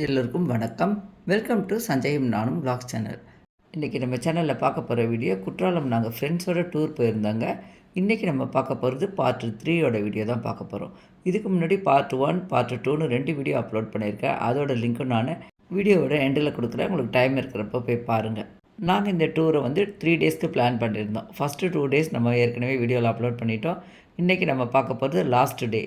எல்லோருக்கும் வணக்கம். Welcome to சஞ்சயும் நானும் விலாக்ஸ் சேனல். இன்றைக்கி நம்ம சேனலில் பார்க்க போகிற வீடியோ குற்றாலம் நாங்கள் ஃப்ரெண்ட்ஸோட டூர் போயிருந்தாங்க. இன்றைக்கி நம்ம பார்க்க போகிறது பார்ட் 3யோட வீடியோ தான் பார்க்க போகிறோம். இதுக்கு முன்னாடி பார்ட் 1 பார்ட் 2ன்னு 2 வீடியோ அப்லோட் பண்ணியிருக்கேன். அதோட லிங்க்கும் நான் வீடியோவோட எண்டில் கொடுக்குறேன். உங்களுக்கு டைம் இருக்கிறப்போ போய் பாருங்கள். நாங்கள் இந்த டூரை 3 டேஸ்க்கு பிளான் பண்ணியிருந்தோம். ஃபஸ்ட்டு 2 டேஸ் நம்ம ஏற்கனவே வீடியோவில் அப்லோட் பண்ணிட்டோம். இன்றைக்கி நம்ம பார்க்க போகிறது லாஸ்ட் டே.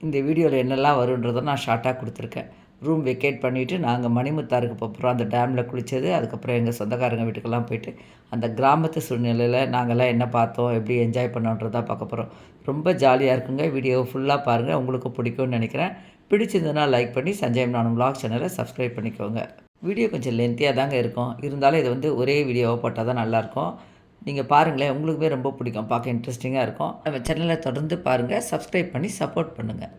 இந்த வீடியோவில் என்னெல்லாம் வருன்றதை நான் ஷார்ட்டாக கொடுத்துருக்கேன். ரூம் வெக்கேட் பண்ணிவிட்டு நாங்கள் மணிமுத்தாருக்கு போகிறோம். அந்த டேமில் குளித்தது, அதுக்கப்புறம் எங்கள் சொந்தக்காரங்க வீட்டுக்கெல்லாம் போயிட்டு அந்த கிராமத்து சூழ்நிலையில் நாங்கள்லாம் என்ன பார்த்தோம், எப்படி என்ஜாய் பண்ணோன்றதான் பார்க்க போகிறோம். ரொம்ப ஜாலியாக இருக்குங்க. வீடியோ ஃபுல்லாக பாருங்கள், உங்களுக்கு பிடிக்கும்னு நினைக்கிறேன். பிடிச்சிருந்ததுன்னா லைக் பண்ணி சஞ்சயம் நானும் விலாக் சேனலை சப்ஸ்கிரைப் பண்ணிக்கோங்க. வீடியோ கொஞ்சம் லென்த்தியாக தாங்க இருக்கும். இருந்தாலும் இது ஒரே வீடியோவாக போட்டால் தான் நல்லாயிருக்கும். நீங்கள் பாருங்களேன், உங்களுக்குமே ரொம்ப பிடிக்கும், பார்க்க இன்ட்ரெஸ்டிங்காக இருக்கும். நம்ம சேனலை தொடர்ந்து பாருங்கள், சப்ஸ்கிரைப் பண்ணி சப்போர்ட் பண்ணுங்கள்.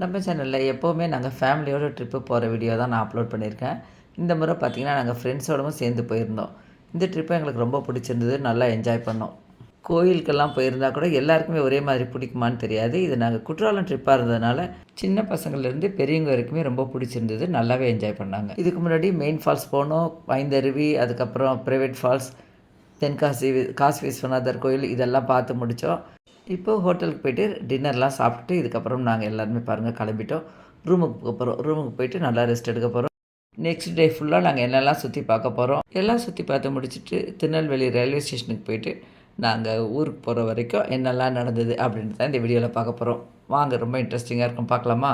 நம்ம சேனலில் எப்போவுமே நாங்கள் ஃபேமிலியோட ட்ரிப்பு போகிற வீடியோ தான் நான் அப்லோட் பண்ணியிருக்கேன். இந்த முறை பார்த்திங்கன்னா நாங்கள் ஃப்ரெண்ட்ஸோடவும் சேர்ந்து போயிருந்தோம். இந்த ட்ரிப்பு எங்களுக்கு ரொம்ப பிடிச்சிருந்தது, நல்லா என்ஜாய் பண்ணோம். கோயிலுக்கெல்லாம் போயிருந்தால் கூட எல்லாருக்குமே ஒரே மாதிரி பிடிக்குமான்னு தெரியாது. இது நாங்கள் குற்றாலம் ட்ரிப்பாக இருந்ததுனால சின்ன பசங்கள்லேருந்து பெரியவங்க வரைக்குமே ரொம்ப பிடிச்சிருந்தது, நல்லாவே என்ஜாய் பண்ணாங்க. இதுக்கு முன்னாடி மெயின் ஃபால்ஸ் போனோம், ஐந்தருவி, அதுக்கப்புறம் ப்ரைவேட் ஃபால்ஸ், தென்காசி, காசி விஸ்வநாதர் கோயில், இதெல்லாம் பார்த்து முடித்தோம். இப்போது ஹோட்டலுக்கு போய்ட்டு டின்னர்லாம் சாப்பிட்டுட்டு இதுக்கப்புறம் நாங்கள் எல்லாருமே பாருங்கள் கிளம்பிட்டோம். ரூமுக்கு போக போகிறோம். ரூமுக்கு போய்ட்டு நல்லா ரெஸ்ட் எடுக்க போகிறோம். நெக்ஸ்ட் டே ஃபுல்லாக நாங்கள் என்னெல்லாம் சுற்றி பார்க்க போகிறோம். எல்லாம் சுற்றி பார்த்து முடிச்சுட்டு திருநெல்வேலி ரயில்வே ஸ்டேஷனுக்கு போய்ட்டு நாங்கள் ஊருக்கு போகிற வரைக்கும் என்னெல்லாம் நடந்தது அப்படின்ட்டு தான் இந்த வீடியோவில் பார்க்க போகிறோம். வாங்க, ரொம்ப இன்ட்ரெஸ்டிங்காக இருக்கும், பார்க்கலாமா?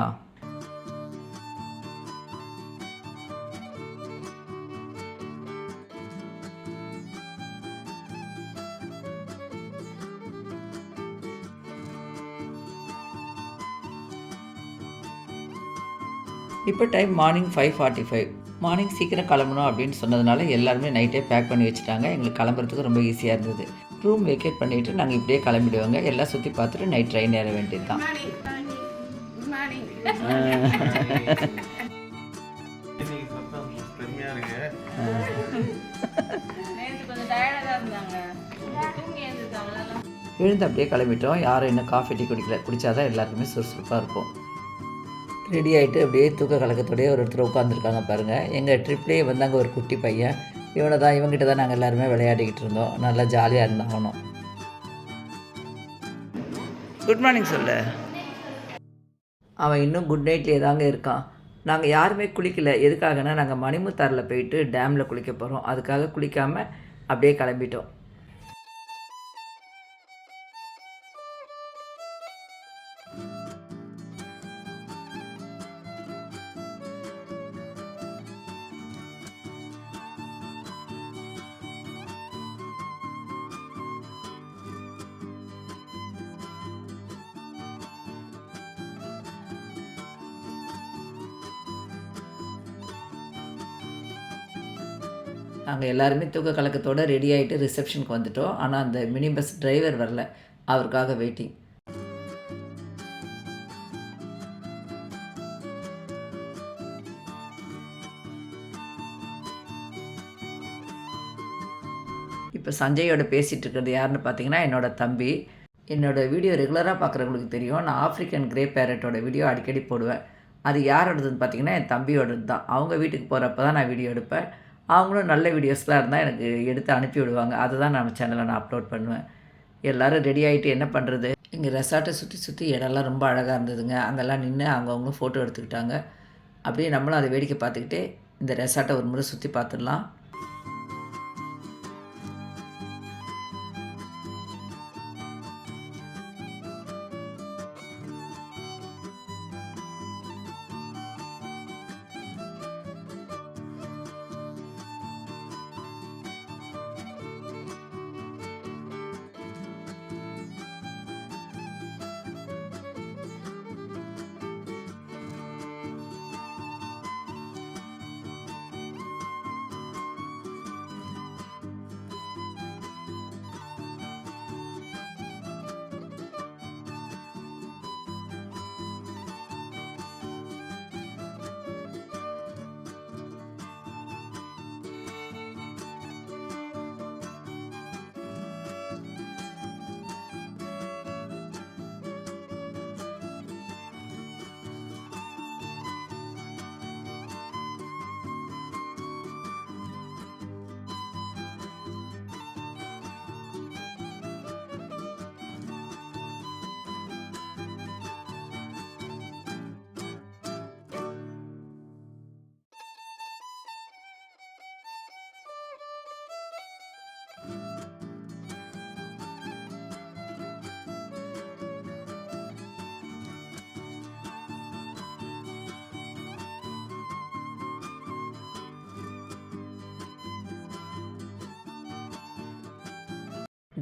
இப்போ டைம் மார்னிங் 5:45. மார்னிங் சீக்கிரம் கிளம்பணும் அப்படின்னு சொன்னதுனால எல்லாருமே நைட்டே பேக் பண்ணி வச்சுட்டாங்க. எங்களுக்கு கிளம்புறதுக்கு ரொம்ப ஈஸியாக இருந்தது. ரூம் வெக்கேட் பண்ணிவிட்டு நாங்கள் இப்படியே கிளம்பிடுவோங்க. எல்லாம் சுற்றி பார்த்துட்டு நைட் ட்ரெயின் ஏற வேண்டியது தான். எழுந்து அப்படியே கிளம்பிட்டோம். யாரும் இன்னும் காஃபி டீ குடிக்கல. குடித்தாதான் எல்லாருக்குமே சுறுசுறுப்பாக இருக்கும். ரெடி ஆகிட்டு அப்படியே தூக்க கலக்கத்தோடையே ஒருத்தர் உட்காந்துருக்காங்க பாருங்கள். எங்கள் ட்ரிப்லேயே வந்தாங்க ஒரு குட்டி பையன். இவங்கிட்ட தான் நாங்கள் எல்லாருமே விளையாடிக்கிட்டு இருந்தோம். நல்லா ஜாலியாக இருந்தாங்கணும். குட் மார்னிங் சொல்லு. அவன் இன்னும் குட் நைட்லேயே தாங்க இருக்கான். நாங்கள் யாருமே குளிக்கலை. எதுக்காகனா நாங்கள் மணிமுத்தாரில் போயிட்டு டேமில் குளிக்க போகிறோம். அதுக்காக குளிக்காமல் அப்படியே கிளம்பிட்டோம். நாங்கள் எல்லாருமே தூக்க கலக்கத்தோடு ரெடி ஆகிட்டு ரிசப்ஷனுக்கு வந்துவிட்டோம். ஆனால் அந்த மினி பஸ் டிரைவர் வரல, அவருக்காக வெயிட்டிங். இப்போ சஞ்சயோட பேசிகிட்டு இருக்கிறது யாருன்னு பார்த்தீங்கன்னா என்னோடய தம்பி. என்னோடய வீடியோ ரெகுலராக பார்க்குறவங்களுக்கு தெரியும், நான் ஆஃப்ரிக்கன் கிரே பேரட்டோட வீடியோ அடிக்கடி போடுவேன். அது யாரோடதுன்னு பார்த்தீங்கன்னா என் தம்பியோடது தான். அவங்க வீட்டுக்கு போகிறப்ப தான் நான் வீடியோ எடுப்பேன். அவங்களும் நல்ல வீடியோஸ்லாம் இருந்தால் எனக்கு எடுத்து அனுப்பி விடுவாங்க. அதை தான் நம்ம சேனலில் நான் அப்லோட் பண்ணுவேன். எல்லோரும் ரெடி ஆகிட்டு என்ன பண்ணுறது, இங்கே ரெசார்ட்டை சுற்றி இடம்லாம் ரொம்ப அழகாக இருந்ததுங்க. அங்கெல்லாம் நின்று அவங்கவுங்களும் ஃபோட்டோ எடுத்துக்கிட்டாங்க. அப்படியே நம்மளும் அதை வேடிக்கை பார்த்துக்கிட்டே இந்த ரெசார்ட்டை ஒரு முறை சுற்றி பார்த்துடலாம்.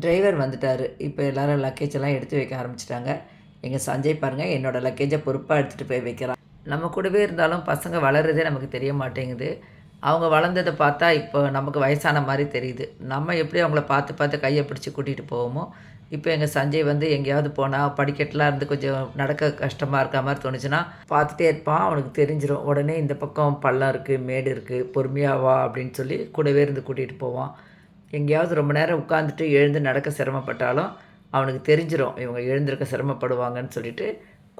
டிரைவர் வந்துட்டார். இப்போ எல்லோரும் லக்கேஜ் எல்லாம் எடுத்து வைக்க ஆரம்பிச்சிட்டாங்க. எங்கள் சஞ்சய் பாருங்கள் என்னோடய லக்கேஜை பொறுப்பாக எடுத்துகிட்டு போய் வைக்கிறான். நம்ம கூடவே இருந்தாலும் பசங்க வளர்கிறதே நமக்கு தெரிய மாட்டேங்குது. அவங்க வளர்ந்ததை பார்த்தா இப்போ நமக்கு வயசான மாதிரி தெரியுது. நம்ம எப்படி அவங்கள பார்த்து பார்த்து கையை பிடிச்சி கூட்டிகிட்டு போவோமோ, இப்போ எங்கள் சஞ்சய் வந்து எங்கேயாவது போனால் படிக்கட்டெலாம் இருந்து கொஞ்சம் நடக்க கஷ்டமாக இருக்க மாதிரி தோணுச்சுன்னா பார்த்துட்டே இருப்பான். அவனுக்கு தெரிஞ்சிடும். உடனே இந்த பக்கம் பள்ளம் இருக்குது, மேடு இருக்குது, பொறுமையாக வா அப்படின்னு சொல்லி கூடவே இருந்து கூட்டிகிட்டு போவான். எங்கேயாவது ரொம்ப நேரம் உட்காந்துட்டு எழுந்து நடக்க சிரமப்பட்டாலும் அவனுக்கு தெரிஞ்சிடும் இவங்க எழுந்திருக்க சிரமப்படுவாங்கன்னு சொல்லிட்டு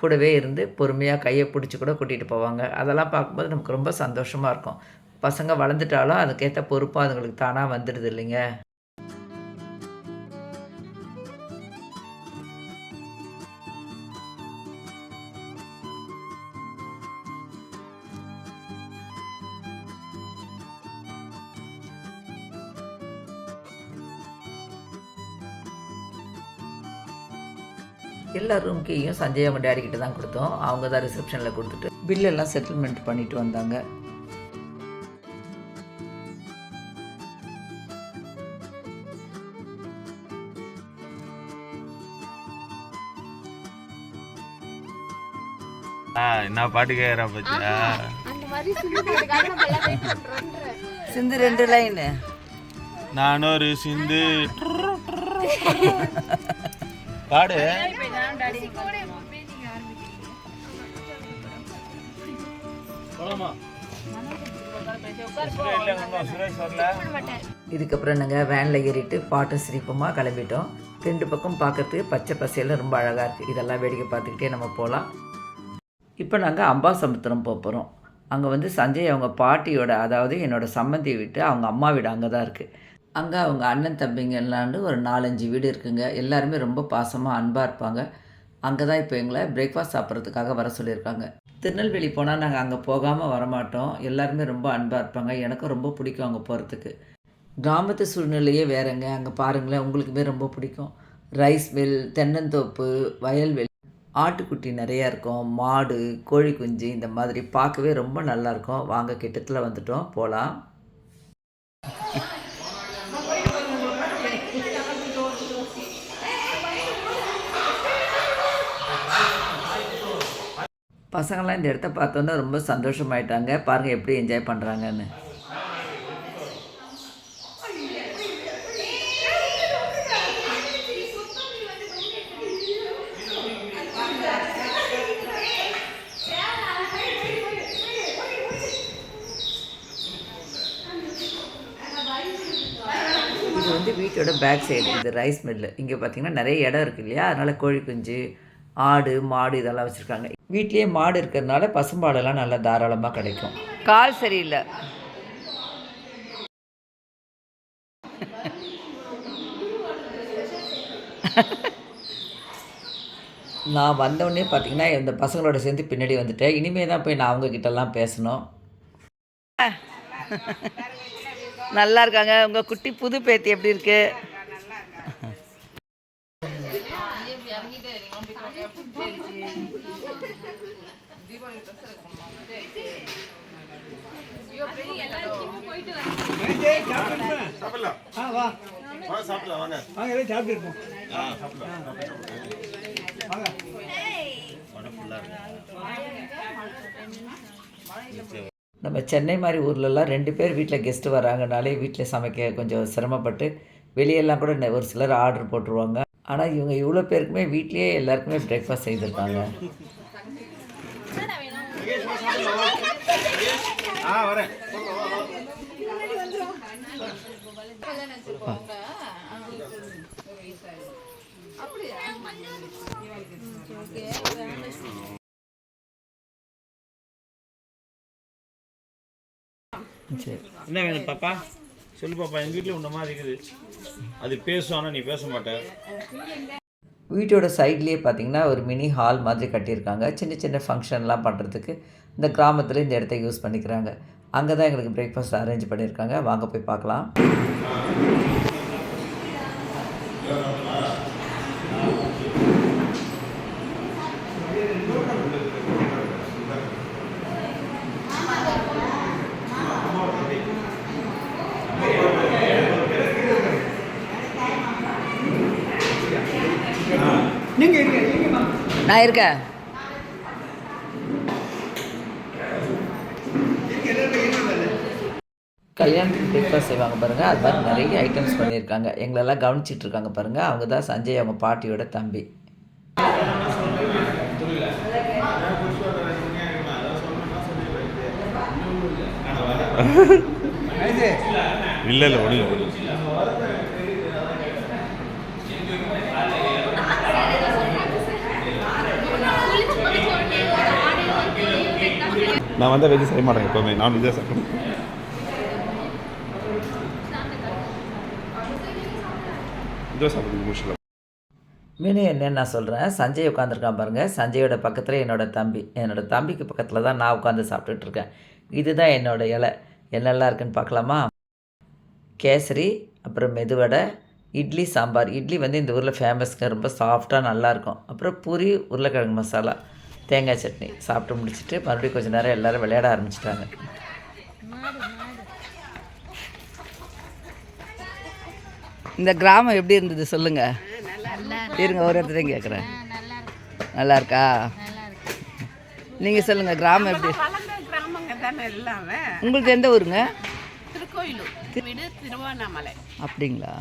கூடவே இருந்து பொறுமையாக கையை பிடிச்சி கூட கூட்டிகிட்டு போவாங்க. அதெல்லாம் பார்க்கும்போது நமக்கு ரொம்ப சந்தோஷமாக இருக்கும். பசங்க வளர்ந்துட்டாலும் அதுக்கேற்ற பொறுப்பாக அதுங்களுக்கு தானாக வந்துடுது இல்லைங்க. எல்லா ரூம் கீயும் சஞ்சய் அவங்க டேடி கிட்ட தான் கொடுத்தோம். அவங்க தான் ரிசப்ஷனில் கொடுத்துட்டு பில்லெல்லாம் செட்டில்மெண்ட் பண்ணிட்டு வந்தாங்க. என்ன பாட்டு கேக்குறா பத்தியா? சிந்து 2 லைன் நானும் ஒரு சிந்து பாடு. இதுக்கப்புறம் நாங்கள் வேனில் ஏறிட்டு பாட்டு சிரிப்பமாக கிளம்பிட்டோம். 2 பக்கம் பார்க்கறதுக்கு பச்சை பசையில் ரொம்ப அழகாக இருக்குது. இதெல்லாம் வேடிக்கை பார்த்துக்கிட்டே நம்ம போகலாம். இப்போ நாங்கள் அம்பாசமுத்திரம் போகிறோம். அங்கே வந்து சஞ்சய் அவங்க பாட்டியோட, அதாவது என்னோடய சம்மந்தி வீட்டு, அவங்க அம்மா வீடு அங்கே தான் இருக்குது. அங்கே அவங்க அண்ணன் தம்பிங்க எல்லாண்டு ஒரு 4-5 வீடு இருக்குங்க. எல்லாருமே ரொம்ப பாசமாக அன்பாக இருப்பாங்க. அங்கே தான் இப்போ எங்களை பிரேக்ஃபாஸ்ட் சாப்பிட்றதுக்காக வர சொல்லியிருக்காங்க. திருநெல்வேலி போனால் நாங்கள் அங்கே போகாமல் வரமாட்டோம். எல்லாருமே ரொம்ப அன்பாக இருப்பாங்க. எனக்கும் ரொம்ப பிடிக்கும் அங்கே போகிறதுக்கு. கிராமத்து சூழ்நிலையே வேறங்க. அங்கே பாருங்களேன், உங்களுக்குமே ரொம்ப பிடிக்கும். ரைஸ் மில், தென்னந்தோப்பு, வயல்வெளி, ஆட்டுக்குட்டி நிறையா இருக்கும், மாடு, கோழி குஞ்சு, இந்த மாதிரி பார்க்கவே ரொம்ப நல்லாயிருக்கும். வாங்க, கிட்டத்தில் வந்துட்டோம், போகலாம். பசங்களாம் இந்த இடத்த பார்த்தோன்னா ரொம்ப சந்தோஷமாயிட்டாங்க. பாருங்கள் எப்படி என்ஜாய் பண்ணுறாங்கன்னு. இது வந்து வீட்டோட பேக் சைடு, இது ரைஸ் மில்லு. இங்கே பார்த்தீங்கன்னா நிறைய இடம் இருக்குது இல்லையா, அதனால் கோழி குஞ்சு, ஆடு, மாடு இதெல்லாம் வச்சுருக்காங்க. வீட்லேயே மாடு இருக்கிறதுனால பசும்பாலெல்லாம் நல்லா தாராளமாக கிடைக்கும். கால் சரியில்லை. நான் வந்தோடனே பார்த்தீங்கன்னா இந்த பசங்களோட சேர்ந்து பின்னாடி வந்துட்டேன். இனிமே தான் போய் நான் அவங்கக்கிட்டலாம் பேசணும். நல்லா இருக்காங்க. உங்கள் குட்டி புது பேத்தி எப்படி இருக்கு? நம்ம சென்னை மாதிரி ஊர்லலாம் 2 பேர் வீட்டில் கெஸ்ட்டு வராங்கனாலே வீட்டில் சமைக்க கொஞ்சம் சிரமப்பட்டு வெளியெல்லாம் கூட ஒரு சிலர் ஆர்டர் போட்டுருவாங்க. ஆனால் இவங்க இவ்வளோ பேருக்குமே வீட்லேயே எல்லாருக்குமே பிரேக்ஃபாஸ்ட் செய்திருக்காங்க. என்ன வேணும் பாப்பா? சொல்லு பாப்பா. எங்கள் வீட்டில் உன்ன மாதிரி இருக்குது. அது பேசும், ஆனால் நீ பேச மாட்ட. வீட்டோட சைட்லேயே பார்த்தீங்கன்னா ஒரு மினி ஹால் மாதிரி கட்டியிருக்காங்க. சின்ன சின்ன ஃபங்க்ஷன்லாம் பண்ணுறதுக்கு இந்த கிராமத்தில் இந்த இடத்த யூஸ் பண்ணிக்கிறாங்க. அங்கே தான் எங்களுக்கு பிரேக்ஃபாஸ்ட் அரேஞ்ச் பண்ணியிருக்காங்க. வாங்க போய் பார்க்கலாம். நான் இருக்கேன். கல்யாணத்துக்கு பிரேக்ஃபாஸ்ட் செய்வாங்க பாருங்கள், அது மாதிரி நிறைய ஐட்டம்ஸ் பண்ணியிருக்காங்க. எங்களெல்லாம் கவனிச்சிட்டு இருக்காங்க பாருங்கள். அவங்க தான் சஞ்சய், அவங்க பாட்டியோட தம்பி. இல்லை இல்லை ஒன்று நான் வந்தால் வெஜ் செய்ய மாட்டேன், எப்போவுமே நான் வெஜ்ஜாக சாப்பிடுவேன். இதுவாக சாப்பிடுங்க முடிச்சலாம். மெனு என்னன்னு நான் சொல்கிறேன். சஞ்சய் உட்காந்துருக்கான் பாருங்கள். சஞ்சயோட பக்கத்தில் என்னோடய தம்பி, என்னோடய தம்பிக்கு பக்கத்தில் தான் நான் உட்காந்து சாப்பிட்டுட்ருக்கேன். இதுதான் என்னோடய இலை. என்னெல்லாம் இருக்குன்னு பார்க்கலாமா? கேசரி, அப்புறம் மெதுவடை, இட்லி, சாம்பார். இட்லி வந்து இந்த ஊரில் ஃபேமஸ்ங்க, ரொம்ப சாஃப்டாக நல்லாயிருக்கும். அப்புறம் பூரி, உருளைக்கிழங்கு மசாலா, தேங்காய் சட்னி. சாப்பிட்டு முடிச்சுட்டு மறுபடியும் கொஞ்சம் நேரம் எல்லோரும் விளையாட ஆரம்பிச்சிட்டாங்க. இந்த கிராமம் எப்படி இருந்தது சொல்லுங்கள். இருங்க, ஒரு இடத்துலையும் கேட்குறேன். நல்லா இருக்கா? நீங்கள் சொல்லுங்கள், கிராமம் எப்படி? உங்களுக்கு எந்த ஊருங்க? திருக்கோயிலூர், திருவண்ணாமலை. அப்படிங்களா?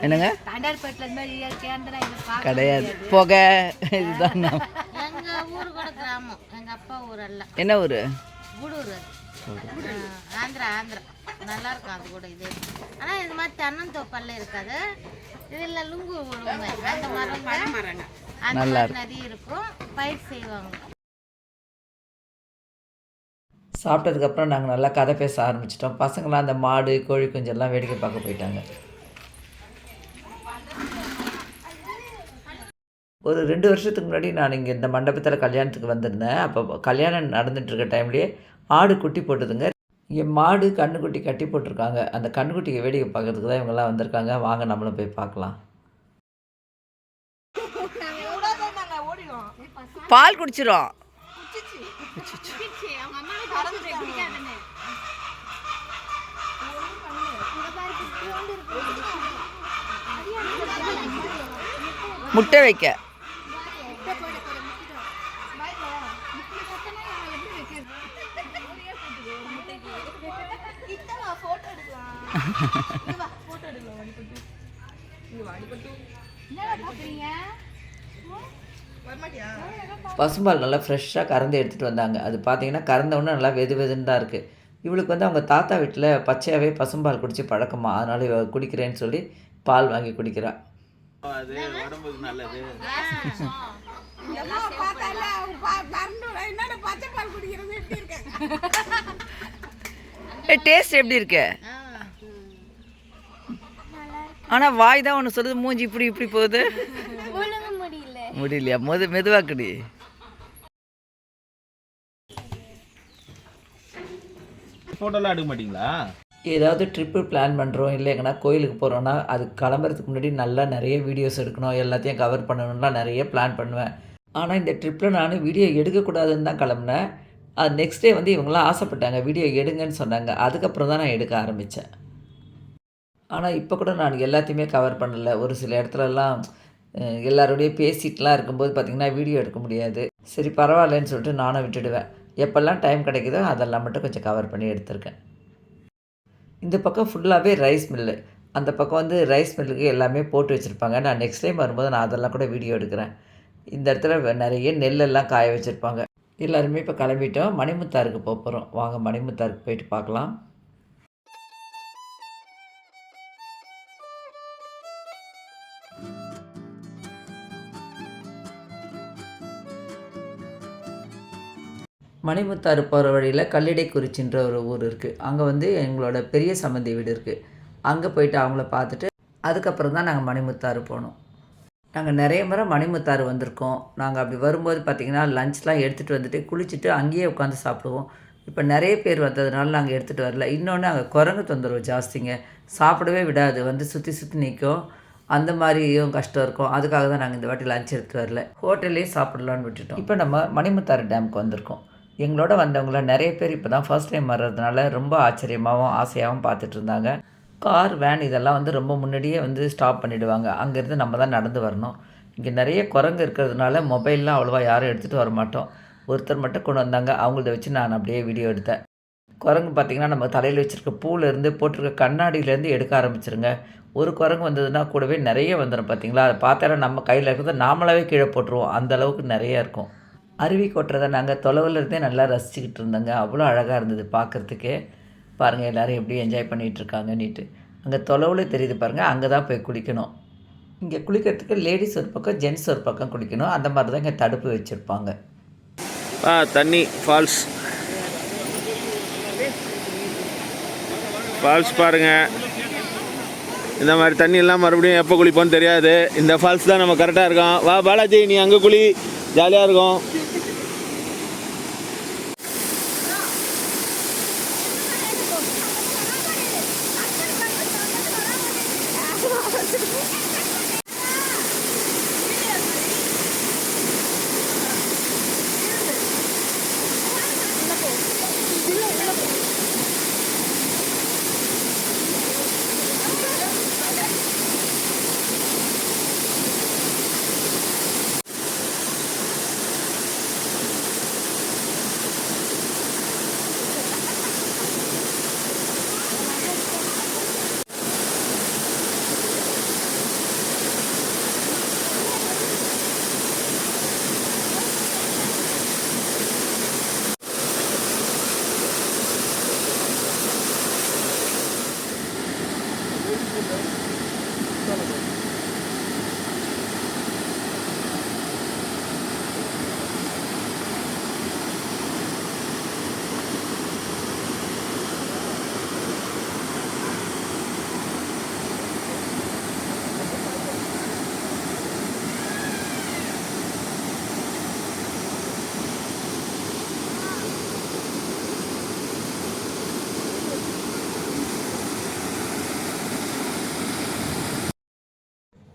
என்னங்க? கிடையாது, புகை இதுதான். எங்க ஊரு கூட கிராமம். எங்க அப்பா ஊரெல்லாம் என்ன ஊர்? கூடூர். ஆந்திரா. நல்லா இருக்கும் அது கூட. இது ஆனா இது மாதிரி தென்னந்தோப்பல்ல இருக்காது. இதுல லுங்கு விழுவுங்க. அந்த மரம் பழமரங்க அந்த மாதிரி நிறைய இருக்கும். பயிர் செய்வாங்க. சாப்பிட்டதுக்கப்புறம் நாங்கள் நல்லா கதை பேச ஆரம்பிச்சிட்டோம். பசங்களாம் அந்த மாடு, கோழி குஞ்செல்லாம் வேடிக்கை பார்க்க போயிட்டாங்க. ஒரு 2 வருஷத்துக்கு முன்னாடி நான் இங்கே இந்த மண்டபத்தில் கல்யாணத்துக்கு வந்திருந்தேன். அப்போ கல்யாணம் நடந்துகிட்ருக்க டைம்லேயே ஆடு குட்டி போட்டுதுங்க. இங்கே மாடு கன்றுக்குட்டி கட்டி போட்டிருக்காங்க. அந்த கன்றுக்குட்டியை வேடிக்கை பார்க்கறதுக்கு தான் இவங்கெல்லாம் வந்திருக்காங்க. வாங்க நம்மளும் போய் பார்க்கலாம். பால் குடிச்சிரும். முட்டை வைக்க பசும்பால் நல்லா ஃப்ரெஷ்ஷாக கறந்து எடுத்துகிட்டு வந்தாங்க. அது பார்த்தீங்கன்னா கறந்தவுடனே நல்லா வெது வெதுன்னு தான் இருக்குது. இவளுக்கு வந்து அவங்க தாத்தா வீட்டில் பச்சையாகவே பசும்பால் குடித்து பழக்கமா, அதனால் இவ குடிக்கிறேன்னு சொல்லி பால் வாங்கி குடிக்கிறா. அது உடம்புக்கு நல்லது. டேஸ்ட் எப்படி இருக்கு? ஆனால் வாய் தான் ஒன்று சொல்லுது, மூஞ்சி இப்படி இப்படி போகுது. முடியலையா? மெதுவாக குடி. ஃபோட்டோலாம் எடுக்க மாட்டிங்களா? ஏதாவது ட்ரிப்பு பிளான் பண்ணுறோம், இல்லை எங்கன்னா கோயிலுக்கு போகிறோன்னா அது கிளம்புறதுக்கு முன்னாடி நல்லா நிறைய வீடியோஸ் எடுக்கணும், எல்லாத்தையும் கவர் பண்ணணும்லாம் நிறைய பிளான் பண்ணுவேன். ஆனால் இந்த ட்ரிப்பில் நான் வீடியோ எடுக்கக்கூடாதுன்னு தான் கிளம்புனேன். அது நெக்ஸ்ட் டே வந்து இவங்களாம் ஆசைப்பட்டாங்க, வீடியோ எடுங்கன்னு சொன்னாங்க. அதுக்கப்புறம் தான் நான் எடுக்க ஆரம்பித்தேன். ஆனால் இப்போ கூட நான் எல்லாத்தையுமே கவர் பண்ணலை. ஒரு சில இடத்துலலாம் எல்லாரோடையும் பேசிட்டுலாம் இருக்கும்போது பார்த்திங்கன்னா வீடியோ எடுக்க முடியாது. சரி பரவாயில்லன்னு சொல்லிட்டு நானும் விட்டுடுவேன். எப்போல்லாம் டைம் கிடைக்குதோ அதெல்லாம் மட்டும் கொஞ்சம் கவர் பண்ணி எடுத்திருக்கேன். இந்த பக்கம் ஃபுல்லாகவே ரைஸ் மில்லு. அந்த பக்கம் வந்து ரைஸ் மில்லுக்கு எல்லாமே போட்டு வச்சுருப்பாங்க. நான் நெக்ஸ்ட் டைம் வரும்போது நான் அதெல்லாம் கூட வீடியோ எடுக்கிறேன். இந்த இடத்துல நிறைய நெல்லெல்லாம் காய வச்சுருப்பாங்க. எல்லாருமே இப்போ கிளம்பிட்டோம். மணிமுத்தாருக்கு போகிறோம். வாங்க மணிமுத்தாருக்கு போயிட்டு பார்க்கலாம். மணிமுத்தாறு போகிற வழியில் கல்லிடைக்குறிச்சின்ற ஒரு ஊர் இருக்குது. அங்கே வந்து எங்களோட பெரிய சம்பந்தி வீடு இருக்குது. அங்கே போயிட்டு அவங்கள பார்த்துட்டு அதுக்கப்புறம் தான் நாங்கள் மணிமுத்தாறு போனோம். நாங்கள் நிறைய முறை மணிமுத்தாறு வந்திருக்கோம். நாங்கள் அப்படி வரும்போது பார்த்திங்கன்னா லஞ்ச்லாம் எடுத்துகிட்டு வந்துட்டு குளிச்சுட்டு அங்கேயே உட்காந்து சாப்பிடுவோம். இப்போ நிறைய பேர் வந்ததுனால நாங்கள் எடுத்துகிட்டு வரல. இன்னொன்று அங்கே குரங்கு தொந்தரவு ஜாஸ்திங்க. சாப்பிடவே விடாது, வந்து சுற்றி சுற்றி நிற்கும். அந்த மாதிரியும் கஷ்டம் இருக்கும். அதுக்காக தான் நாங்கள் இந்த வாட்டி லஞ்ச் எடுத்துகிட்டு வரல, ஹோட்டல்லே சாப்பிடலான்னு விட்டுட்டோம். இப்போ நம்ம மணிமுத்தாறு டேமுக்கு வந்திருக்கோம். எங்களோட வந்தவங்கள நிறைய பேர் இப்போ தான் ஃபர்ஸ்ட் டைம் வர்றதுனால ரொம்ப ஆச்சரியமாகவும் ஆசையாகவும் பார்த்துட்டு இருந்தாங்க. கார், வேன் இதெல்லாம் வந்து ரொம்ப முன்னாடியே வந்து ஸ்டாப் பண்ணிவிடுவாங்க. அங்கேருந்து நம்ம தான் நடந்து வரணும். இங்கே நிறைய குரங்கு இருக்கிறதுனால மொபைல்லாம் அவ்வளோவா யாரும் எடுத்துகிட்டு வர மாட்டோம். ஒருத்தர் மட்டும் கொண்டு வந்தாங்க, அவங்களத வச்சு நான் அப்படியே வீடியோ எடுத்தேன். குரங்கு பார்த்திங்கன்னா நம்ம தலையில் வச்சுருக்க பூலேருந்து போட்டிருக்க கண்ணாடியிலேருந்து எடுக்க ஆரம்பிச்சிருங்க. ஒரு குரங்கு வந்ததுன்னா கூடவே நிறைய வந்துடும் பார்த்திங்களா. அதை பார்த்தாலே நம்ம கையில் இருக்கிறத நாமளாவே கீழே போட்டுருவோம், அந்த அளவுக்கு நிறைய இருக்கும். அருவி கொட்டுறதை நாங்கள் தொலைவில் இருந்தே நல்லா ரசிச்சுக்கிட்டு இருந்தோங்க. அவ்வளோ அழகாக இருந்தது பார்க்குறதுக்கே. பாருங்கள் எல்லோரும் எப்படி என்ஜாய் பண்ணிகிட்ருக்காங்கன்னுட்டு. அங்கே தொலைவில் தெரியுது பாருங்கள், அங்கே தான் போய் குளிக்கணும். இங்கே குளிக்கிறதுக்கு லேடிஸ் ஒரு பக்கம், ஜென்ட்ஸ் ஒரு பக்கம் குளிக்கணும். அந்த மாதிரி தான் இங்கே தடுப்பு வச்சுருப்பாங்க. தண்ணி ஃபால்ஸ் பாருங்கள். இந்த மாதிரி தண்ணியெல்லாம் மறுபடியும் எப்போ குளிப்போன்னு தெரியாது. இந்த ஃபால்ஸ் தான் நம்ம கரெக்டாக இருக்கோம். வா பாலாஜி, நீ அங்கே குளி, ஜாலியாக இருக்கும்.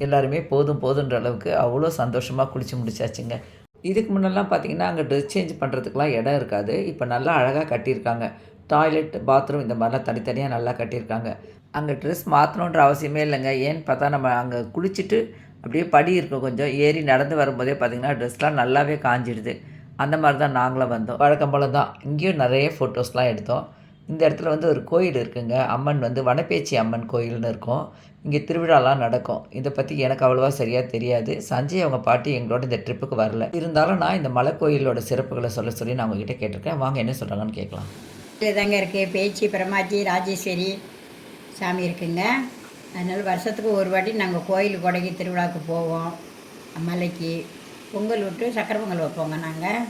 எல்லாருமே போதும் போதுன்ற அளவுக்கு அவ்வளோ சந்தோஷமாக குளித்து முடிச்சாச்சுங்க. இதுக்கு முன்னெல்லாம் பார்த்திங்கன்னா அங்கே ட்ரெஸ் சேஞ்ச் பண்ணுறதுக்குலாம் இடம் இருக்காது. இப்போ நல்லா அழகாக கட்டியிருக்காங்க. டாய்லெட், பாத்ரூம் இந்த மாதிரிலாம் தனித்தனியாக நல்லா கட்டியிருக்காங்க. அங்கே ட்ரெஸ் மாற்றணுன்ற அவசியமே இல்லைங்க. ஏன்னு பார்த்தா நம்ம அங்கே குளிச்சுட்டு அப்படியே படி இருக்கும், கொஞ்சம் ஏறி நடந்து வரும்போதே பார்த்திங்கன்னா ட்ரெஸ்லாம் நல்லாவே காஞ்சிடுது. அந்த மாதிரி தான் நாங்களும் வந்தோம். வழக்கம் போல் தான் இங்கேயும் நிறைய ஃபோட்டோஸ்லாம் எடுத்தோம். இந்த இடத்துல வந்து ஒரு கோயில் இருக்குங்க. அம்மன் வந்து வனப்பேச்சி அம்மன் கோயில்னு இருக்கும். இங்கே திருவிழாலாம் நடக்கும். இதை பற்றி எனக்கு அவ்வளோவா சரியாக தெரியாது. சஞ்சய் அவங்க பாட்டி எங்களோட இந்த ட்ரிப்புக்கு வரல. இருந்தாலும் நான் இந்த மலை கோயிலோட சிறப்புகளை சொல்ல சொல்லி நான் உங்ககிட்ட கேட்டிருக்கேன். வாங்க என்ன சொல்கிறாங்கன்னு கேட்கலாம். தாங்க இருக்குது. பேச்சி, பிரமாச்சி, ராஜேஸ்வரி சாமி இருக்குங்க. அதனால் வருஷத்துக்கு ஒரு வாட்டி நாங்கள் கோயில் கொடைக்கு திருவிழாவுக்கு போவோம். மலைக்கு பொங்கல் விட்டு சக்கரை பொங்கல் வைப்போங்க. நாங்கள்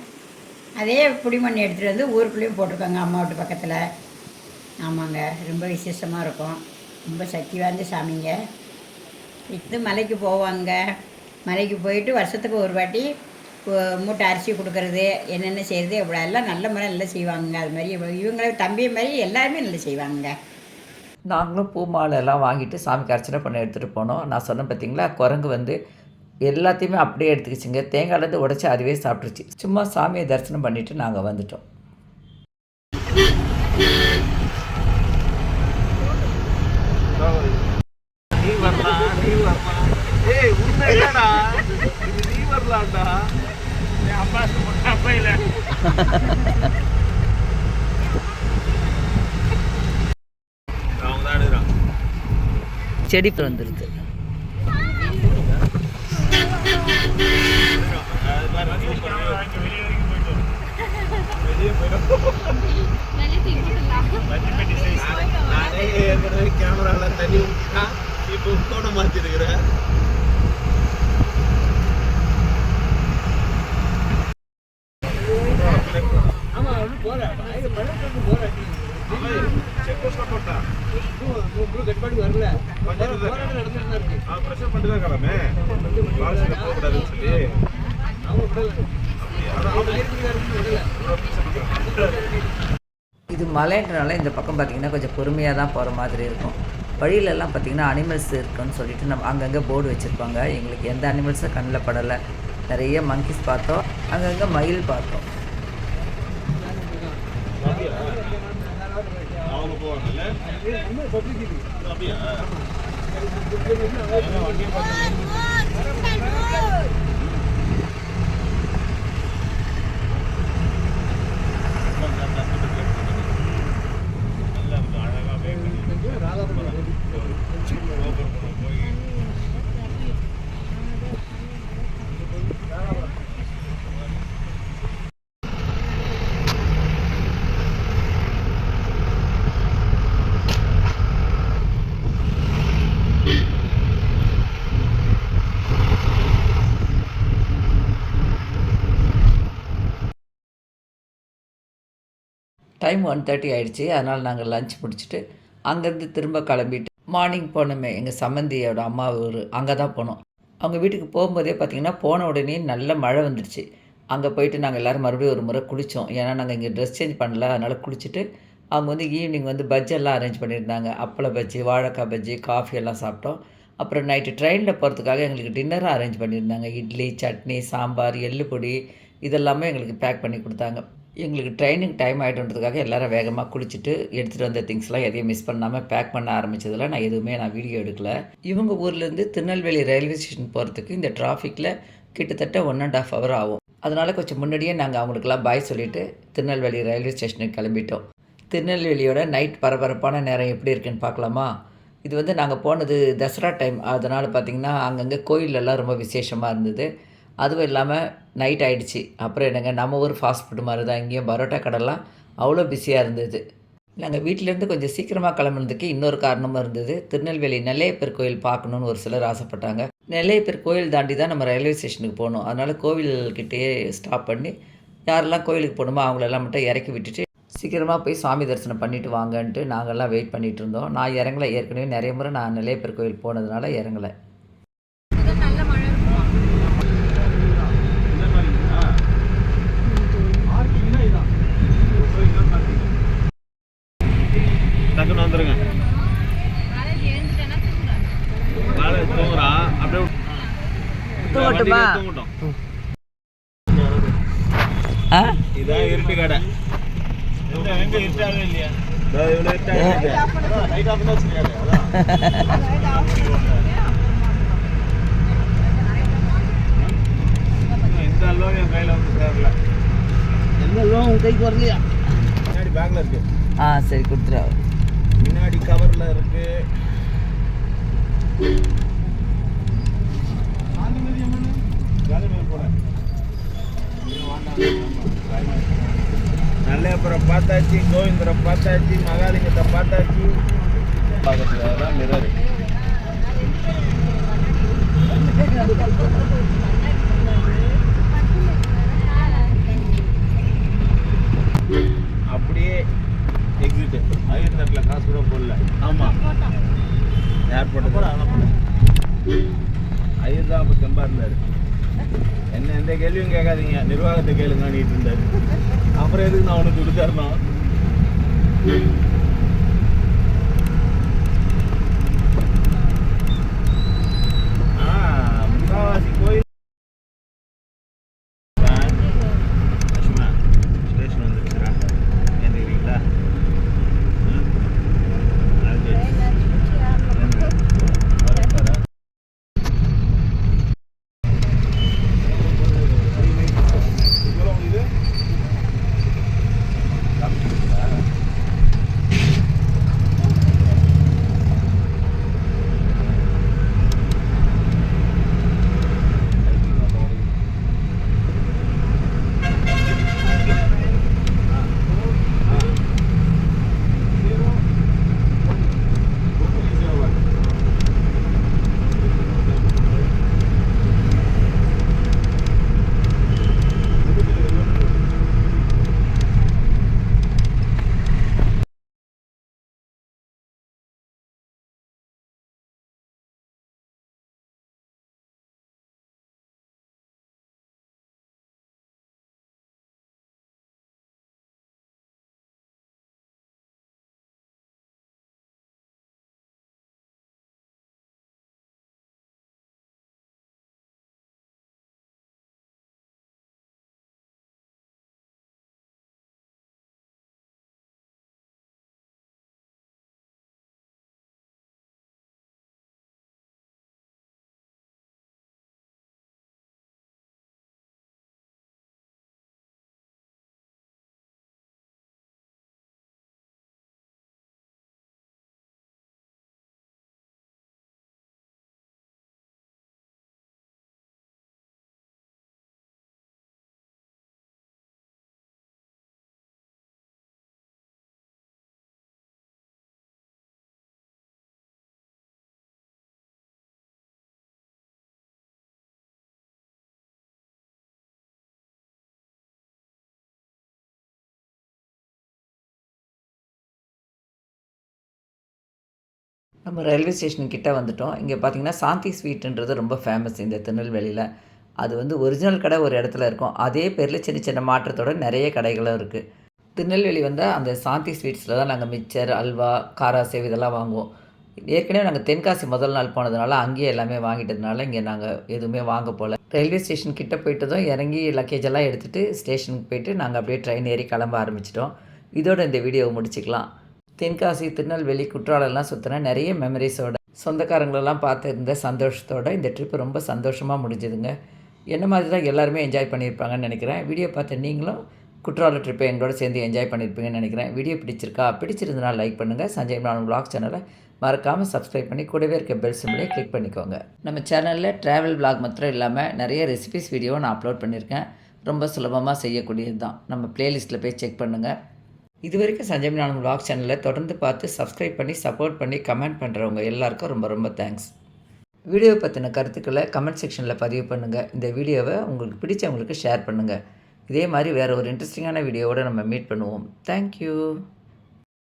அதே புடிமண் எடுத்துகிட்டு வந்து ஊருக்குள்ளேயும் போட்டிருக்கோங்க, அம்மா வீட்டு பக்கத்தில். ஆமாங்க, ரொம்ப விசேஷமாக இருக்கும். ரொம்ப சக்தி வாய்ந்த சாமிங்க. இது மலைக்கு போவாங்க. மலைக்கு போயிட்டு வருஷத்துக்கு ஒரு வாட்டி மூட்டை அரிசி கொடுக்கறது, என்னென்ன செய்கிறது, இவ்வளோ எல்லாம் நல்ல முறை நல்லா செய்வாங்க. அது மாதிரி இவங்கள தம்பி மாதிரி எல்லாருமே நல்லா செய்வாங்க. நாங்களும் பூ மாலை எல்லாம் வாங்கிட்டு சாமிக்கு அர்ச்சனை பண்ண எடுத்துகிட்டு போனோம். நான் சொன்னேன் பார்த்தீங்களா, குரங்கு வந்து எல்லாத்தையுமே அப்படியே எடுத்துக்கிச்சிங்க. தேங்காயிலேருந்து உடச்சி அதுவே சாப்பிட்ருச்சு. சும்மா சாமியை தரிசனம் பண்ணிவிட்டு நாங்கள் வந்துட்டோம். செடி வந்துருக்கு. கேமரால தண்ணி இப்போ கோண மாத்தி இருக்கிறேன். பிரஷர் பண்ணிட்டு தான் கிளம்பே சொல்லி இது மலைன்றனால இந்த பக்கம் பார்த்திங்கன்னா கொஞ்சம் பொறுமையாக தான் போகிற மாதிரி இருக்கும். வழியிலலாம் பார்த்திங்கன்னா அனிமல்ஸ் இருக்குன்னு சொல்லிட்டு நம்ம அங்கங்கே போர்டு வச்சுருப்பாங்க. எங்களுக்கு எந்த அனிமல்ஸும் கண்ணில் படலை. நிறைய மங்கீஸ் பார்த்தோம், அங்கங்கே மயில் பார்த்தோம். டைம் 1:30 ஆகிடுச்சி. அதனால் நாங்கள் லஞ்ச் முடிச்சுட்டு அங்கேருந்து திரும்ப கிளம்பிட்டு மார்னிங் போனோமே எங்கள் சம்மந்தியோட அம்மா ஊர், அங்கே தான் போனோம். அவங்க வீட்டுக்கு போகும்போதே பார்த்திங்கன்னா போன உடனே நல்ல மழை வந்துடுச்சு. அங்கே போயிட்டு நாங்கள் எல்லோரும் மறுபடியும் ஒரு முறை குளித்தோம். ஏன்னா நாங்கள் இங்கே ட்ரெஸ் சேஞ்ச் பண்ணல, அதனால் குளிச்சுட்டு அவங்க வந்து ஈவினிங் வந்து பஜ்ஜெல்லாம் அரேஞ்ச் பண்ணியிருந்தாங்க. அப்பள பஜ்ஜி, வாழைக்காய் பஜ்ஜி, காஃபி எல்லாம் சாப்பிட்டோம். அப்புறம் நைட்டு ட்ரெயினில் போகிறதுக்காக எங்களுக்கு டின்னரும் அரேஞ்ச் பண்ணியிருந்தாங்க. இட்லி, சட்னி, சாம்பார், எள்ளு பொடி இதெல்லாமே எங்களுக்கு பேக் பண்ணி கொடுத்தாங்க. எங்களுக்கு ட்ரெயினுக்கு டைம் ஆகிட்டுன்றதுக்காக எல்லோரும் வேகமாக குளிச்சுட்டு எடுத்துகிட்டு வந்த திங்ஸ்லாம் எதையும் மிஸ் பண்ணாமல் பேக் பண்ண ஆரம்பித்ததில் நான் வீடியோ எடுக்கல. இவங்க ஊர்லேருந்து திருநெல்வேலி ரயில்வே ஸ்டேஷன் போகிறதுக்கு இந்த டிராஃபிக்கில் கிட்டத்தட்ட 1.5 hour ஆகும். அதனால் கொஞ்சம் முன்னாடியே நாங்கள் அவங்களுக்கெல்லாம் பாய் சொல்லிவிட்டு திருநெல்வேலி ரயில்வே ஸ்டேஷனுக்கு கிளம்பிட்டோம். திருநெல்வேலியோட நைட் பரபரப்பான நேரம் எப்படி இருக்குன்னு பார்க்கலாமா? இது வந்து நாங்கள் போனது தசரா டைம். அதனால் பார்த்திங்கன்னா அங்கங்கே கோயிலெல்லாம் ரொம்ப விசேஷமாக இருந்தது. அதுவும் இல்லாமல் நைட் ஆகிடுச்சி. அப்புறம் என்னங்க, நம்ம ஊர் ஃபாஸ்ட் ஃபுட்டு மாதிரி தான் இங்கேயும் பரோட்டா கடைலாம் அவ்வளோ பிஸியாக இருந்தது. நாங்கள் வீட்டிலேருந்து கொஞ்சம் சீக்கிரமாக கிளம்புனதுக்கு இன்னொரு காரணமும் இருந்தது. திருநெல்வேலி நெல்லையப்பர் கோயில் பார்க்கணுன்னு ஒரு சிலர் ஆசைப்பட்டாங்க. நெல்லையப்பர் கோயில் தாண்டி தான் நம்ம ரயில்வே ஸ்டேஷனுக்கு போகணும். அதனால் கோவில்கிட்டேயே ஸ்டாப் பண்ணி யாரெல்லாம் கோயிலுக்கு போகணுமோ அவங்களெல்லாம் மட்டும் இறக்கி விட்டுட்டு சீக்கிரமாக போய் சாமி தரிசனம் பண்ணிவிட்டு வாங்கன்ட்டு நாங்கள்லாம் வெயிட் பண்ணிகிட்டு இருந்தோம். நான் இறங்கலை. ஏற்கனவே நிறைய முறை நான் நெல்லையப்பர் கோயில் போனதுனால இறங்கலை. டக்குன்னு வந்துருங்க. தூங்குறான் அப்படியே தூங்கட்டுமா? தூங்கட்டும். இதான் இருட்டு கடை. எங்க இருட்டாவே இல்லையா? இவ்வளோ இருட்டாவே லைட் ஆஃப் தான் வச்சுருக்காரு. எந்த லோன் என் கையில் வந்து சேரல. எந்த லோன் உங்கள் கைக்கு வரலையா? முன்னாடி பேக்கில் இருக்கு. சரி கொடுத்துரு. முன்னாடி கவரில் இருக்கு. நெல்லையப்புரம் பார்த்தாச்சு, கோவிந்தரை பார்த்தாச்சு, மகாலிங்கத்தை பார்த்தாச்சு. பார்க்கறதுக்கு அதெல்லாம் மிரர். அப்படியே எக்ஸிட். ஆயிரத்தட்டில் காசு கூட போடல. ஆமாம், ஏர்போர்ட்டு கூட ஆனால் போடல. ஐயர் தான் அப்போ தெம்பா இருந்தார். என்ன எந்த கேள்வியும் கேட்காதீங்க, நிர்வாகத்தை கேளுங்கன்னு இருந்தார். அப்புறம் எதுக்கு நான் உனக்கு கொடுத்தரணும்? முக்காவாசி கோயில் ஸ்டேஷன் வந்துருச்சுரா. ஏந்துக்கிறீங்களா? நம்ம ரயில்வே ஸ்டேஷன் கிட்ட வந்துட்டோம். இங்கே பார்த்தீங்கன்னா சாந்தி ஸ்வீட்டுன்றது ரொம்ப ஃபேமஸ் இந்த திருநெல்வேலியில். அது வந்து ஒரிஜினல் கடை ஒரு இடத்துல இருக்கும். அதே பேரில் சின்ன சின்ன மாற்றத்தோட நிறைய கடைகளும் இருக்குது. திருநெல்வேலி வந்தால் அந்த சாந்தி ஸ்வீட்ஸில் தான் நாங்கள் மிக்சர், அல்வா, காராசேவ் இதெல்லாம் வாங்குவோம். ஏற்கனவே நாங்கள் தென்காசி முதல் நாள் போனதுனால அங்கேயே எல்லாமே வாங்கிட்டதுனால இங்கே நாங்கள் எதுவுமே வாங்க போகல. ரயில்வே ஸ்டேஷன் கிட்ட போயிட்டதும் இறங்கி லக்கேஜ் எல்லாம் எடுத்துகிட்டு ஸ்டேஷனுக்கு போயிட்டு நாங்கள் அப்படியே ட்ரெயின் ஏறி கிளம்ப ஆரம்பிச்சிட்டோம். இதோட இந்த வீடியோவை முடிச்சுக்கலாம். தென்காசி, திருநெல்வேலி, குற்றாலம்லாம் சுற்றின நிறைய மெமரிஸோட சொந்தக்காரங்களெல்லாம் பார்த்து இருந்த சந்தோஷத்தோட இந்த ட்ரிப் ரொம்ப சந்தோஷமாக முடிஞ்சுதுங்க. என்ன மாதிரி தான் எல்லாருமே என்ஜாய் பண்ணியிருப்பாங்கன்னு நினைக்கிறேன். வீடியோ பார்த்து நீங்களும் குற்றால ட்ரிப்பை எங்களோட சேர்ந்து என்ஜாய் பண்ணியிருப்பீங்கன்னு நினைக்கிறேன். வீடியோ பிடிச்சிருந்தனால லைக் பண்ணுங்கள். சஞ்சய் நானும் vlog சேனலை மறக்காமல் சப்ஸ்கிரைப் பண்ணி கூடவே இருக்க பெல் சிம்பிளே கிளிக் பண்ணிக்கோங்க. நம்ம சேனலில் ட்ராவல் vlog மாத்திரம் இல்லாமல் நிறைய ரெசிபிஸ் வீடியோ நான் அப்லோட் பண்ணியிருக்கேன். ரொம்ப சுலபமாக செய்யக்கூடியது தான். நம்ம ப்ளேலிஸ்ட்டில் போய் செக் பண்ணுங்கள். இது வரைக்கும் சஞ்சய் நானும் vlog சேனலை தொடர்ந்து பார்த்து சப்ஸ்கிரைப் பண்ணி சப்போர்ட் பண்ணி கமெண்ட் பண்ணுறவங்க எல்லாருக்கும் ரொம்ப ரொம்ப தேங்க்ஸ். வீடியோ பற்றின கருத்துக்களை கமெண்ட் செக்ஷனில் பதிவு பண்ணுங்கள். இந்த வீடியோவை உங்களுக்கு பிடிச்சவங்களுக்கு ஷேர் பண்ணுங்கள். இதே மாதிரி வேறு ஒரு இன்ட்ரெஸ்டிங்கான வீடியோவோடு நம்ம மீட் பண்ணுவோம். தேங்க்யூ.